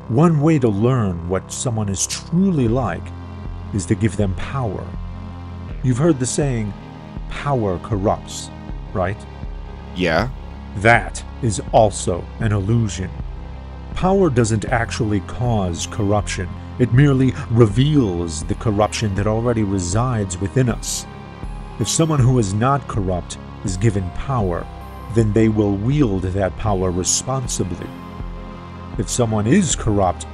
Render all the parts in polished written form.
One way to learn what someone is truly like is to give them power. You've heard the saying, power corrupts, right? Yeah? That is also an illusion. Power doesn't actually cause corruption. It merely reveals the corruption that already resides within us. If someone who is not corrupt is given power, then they will wield that power responsibly. If someone is corrupt,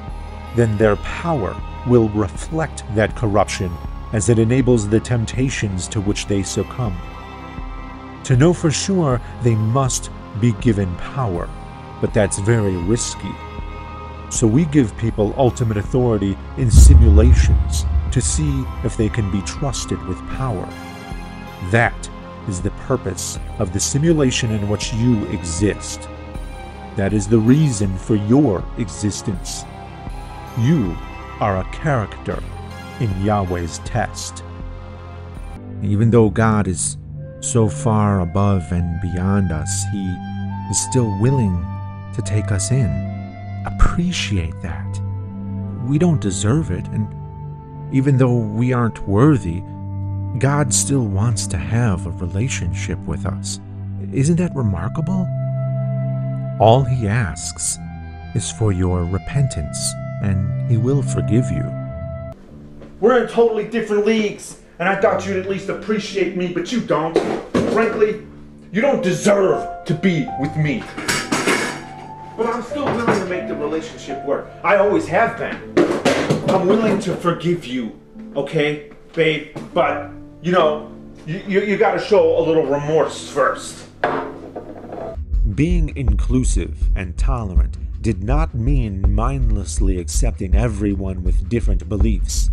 then their power will reflect that corruption as it enables the temptations to which they succumb. To know for sure, they must be given power, but that's very risky. So we give people ultimate authority in simulations to see if they can be trusted with power. That is the purpose of the simulation in which you exist. That is the reason for your existence. You are a character in Yahweh's test. Even though God is so far above and beyond us, He is still willing to take us in. Appreciate that. We don't deserve it, and even though we aren't worthy, God still wants to have a relationship with us. Isn't that remarkable? All He asks is for your repentance, and He will forgive you. We're in totally different leagues, and I thought you'd at least appreciate me, but you don't. Frankly, you don't deserve to be with me. But I'm still willing to make the relationship work. I always have been. I'm willing to forgive you, okay, babe? But, you know, you gotta show a little remorse first. Being inclusive and tolerant did not mean mindlessly accepting everyone with different beliefs.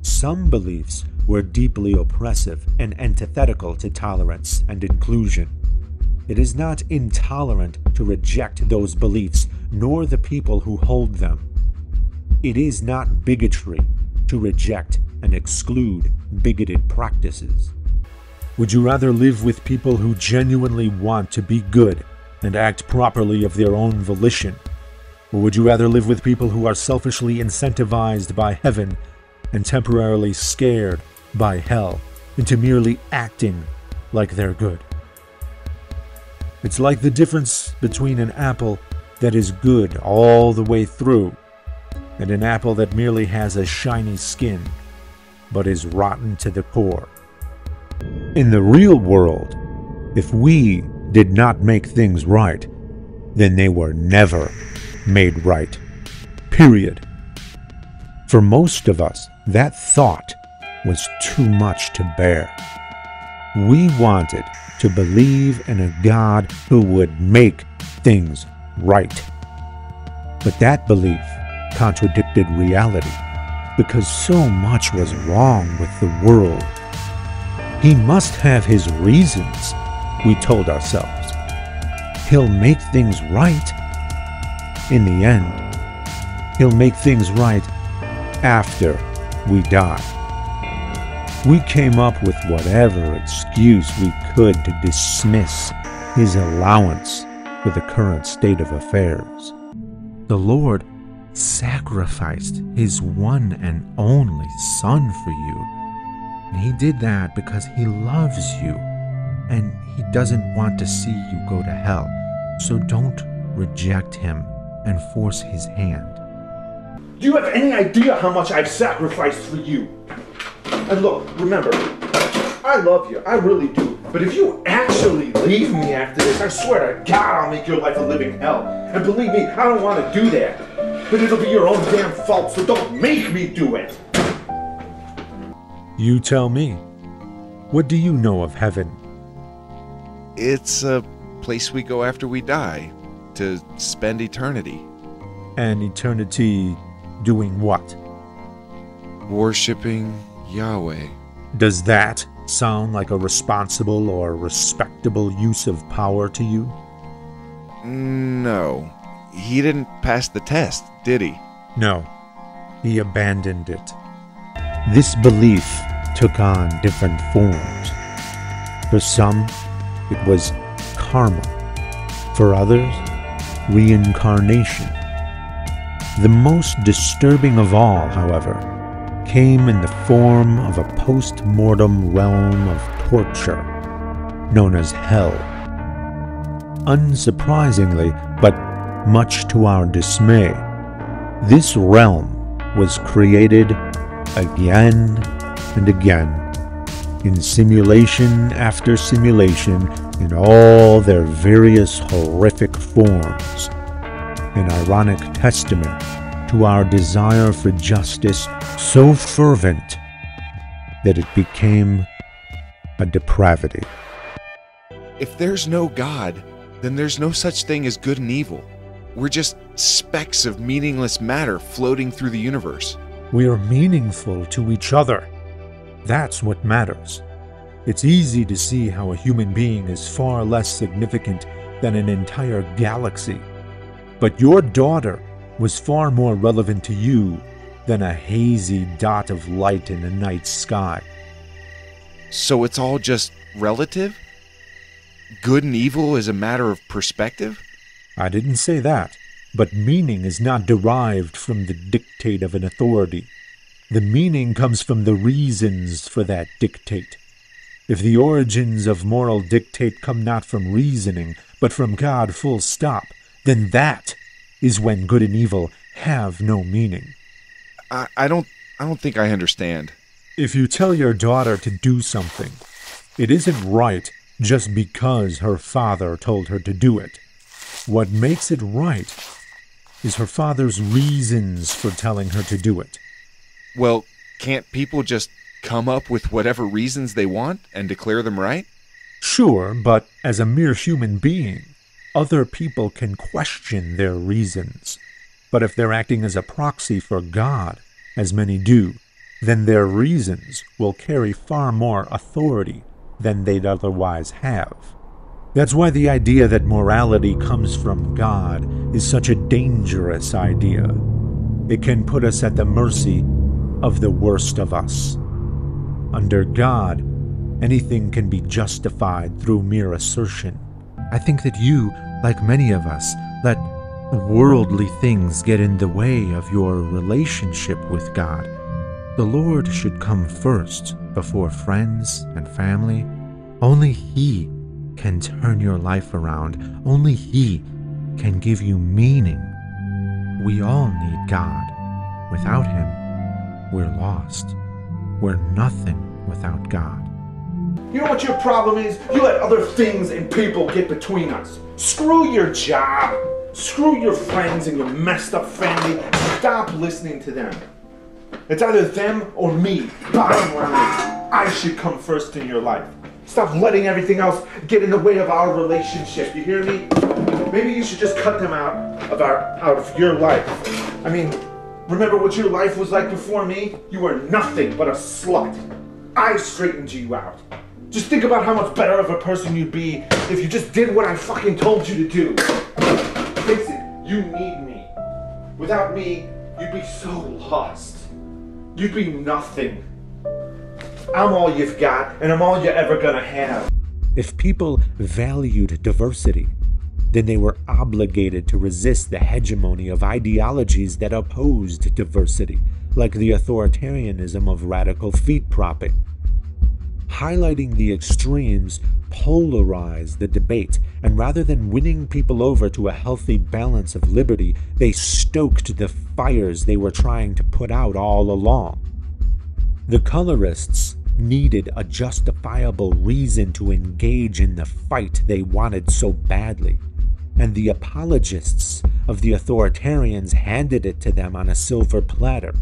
Some beliefs were deeply oppressive and antithetical to tolerance and inclusion. It is not intolerant to reject those beliefs, nor the people who hold them. It is not bigotry to reject and exclude bigoted practices. Would you rather live with people who genuinely want to be good and act properly of their own volition? Or would you rather live with people who are selfishly incentivized by heaven and temporarily scared by hell into merely acting like they're good? It's like the difference between an apple that is good all the way through and an apple that merely has a shiny skin but is rotten to the core. In the real world, if we did not make things right, then they were never made right. Period. For most of us, that thought was too much to bear. We wanted to believe in a God who would make things right. But that belief contradicted reality because so much was wrong with the world. He must have His reasons, we told ourselves. He'll make things right. In the end, He'll make things right after we die. We came up with whatever excuse we could to dismiss His allowance for the current state of affairs. The Lord sacrificed His one and only Son for you. And He did that because He loves you, and He doesn't want to see you go to hell. So don't reject Him and force His hand. Do you have any idea how much I've sacrificed for you? And look, remember, I love you, I really do. But if you actually leave me after this, I swear to God I'll make your life a living hell. And believe me, I don't want to do that. But it'll be your own damn fault, so don't make me do it. You tell me. What do you know of heaven? It's a place we go after we die, to spend eternity. An eternity doing what? Worshipping Yahweh. Does that sound like a responsible or respectable use of power to you? No. He didn't pass the test, did he? No. He abandoned it. This belief took on different forms. For some, it was karma. For others, reincarnation. The most disturbing of all, however, came in the form of a post-mortem realm of torture, known as hell. Unsurprisingly, but much to our dismay, this realm was created again and again, in simulation after simulation, in all their various horrific forms, an ironic testament to our desire for justice so fervent that it became a depravity. If there's no God, then there's no such thing as good and evil. We're just specks of meaningless matter floating through the universe. We are meaningful to each other. That's what matters. It's easy to see how a human being is far less significant than an entire galaxy. But your daughter was far more relevant to you than a hazy dot of light in the night sky. So it's all just relative? Good and evil is a matter of perspective? I didn't say that, but meaning is not derived from the dictate of an authority. The meaning comes from the reasons for that dictate. If the origins of moral dictate come not from reasoning, but from God full stop, then that is when good and evil have no meaning. I don't think I understand. If you tell your daughter to do something, it isn't right just because her father told her to do it. What makes it right is her father's reasons for telling her to do it. Well, can't people just come up with whatever reasons they want and declare them right? Sure, but as a mere human being, other people can question their reasons. But if they're acting as a proxy for God, as many do, then their reasons will carry far more authority than they'd otherwise have. That's why the idea that morality comes from God is such a dangerous idea. It can put us at the mercy of the worst of us. Under God, anything can be justified through mere assertion. I think that you, like many of us, let worldly things get in the way of your relationship with God. The Lord should come first, before friends and family. Only He can turn your life around. Only He can give you meaning. We all need God. Without Him, we're lost. We're nothing without God. You know what your problem is? You let other things and people get between us. Screw your job. Screw your friends and your messed up family. Stop listening to them. It's either them or me. Bottom line, I should come first in your life. Stop letting everything else get in the way of our relationship. You hear me? Maybe you should just cut them out of your life. I mean, remember what your life was like before me? You were nothing but a slut. I straightened you out. Just think about how much better of a person you'd be if you just did what I fucking told you to do. Face it, you need me. Without me, you'd be so lost. You'd be nothing. I'm all you've got, and I'm all you're ever gonna have. If people valued diversity, then they were obligated to resist the hegemony of ideologies that opposed diversity, like the authoritarianism of radical feet propping. Highlighting the extremes polarized the debate, and rather than winning people over to a healthy balance of liberty, they stoked the fires they were trying to put out all along. The colorists needed a justifiable reason to engage in the fight they wanted so badly, and the apologists of the authoritarians handed it to them on a silver platter.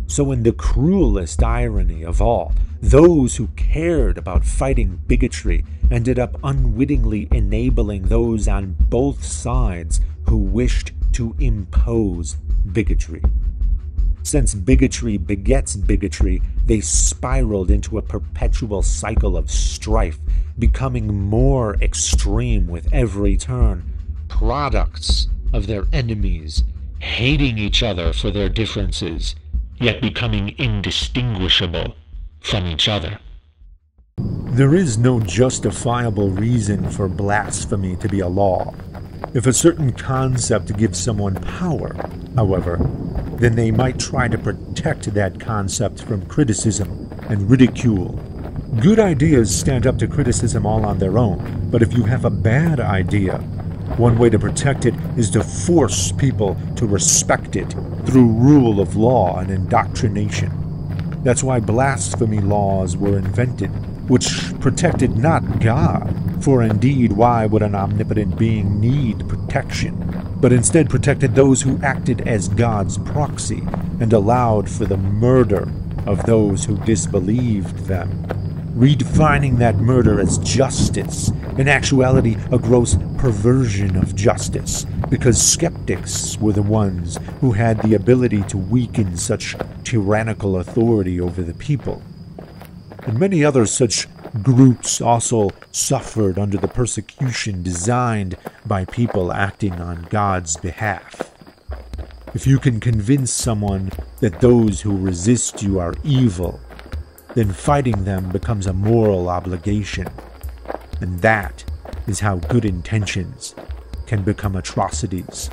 So in the cruelest irony of all, those who cared about fighting bigotry ended up unwittingly enabling those on both sides who wished to impose bigotry. Since bigotry begets bigotry, they spiraled into a perpetual cycle of strife, becoming more extreme with every turn, products of their enemies, hating each other for their differences, yet becoming indistinguishable from each other. There is no justifiable reason for blasphemy to be a law. If a certain concept gives someone power, however, then they might try to protect that concept from criticism and ridicule. Good ideas stand up to criticism all on their own, but if you have a bad idea, one way to protect it is to force people to respect it through rule of law and indoctrination. That's why blasphemy laws were invented, which protected not God, for indeed why would an omnipotent being need protection, but instead protected those who acted as God's proxy and allowed for the murder of those who disbelieved them, redefining that murder as justice, in actuality a gross perversion of justice, because skeptics were the ones who had the ability to weaken such tyrannical authority over the people. And many other such groups also suffered under the persecution designed by people acting on God's behalf. If you can convince someone that those who resist you are evil, then fighting them becomes a moral obligation. And that is how good intentions can become atrocities.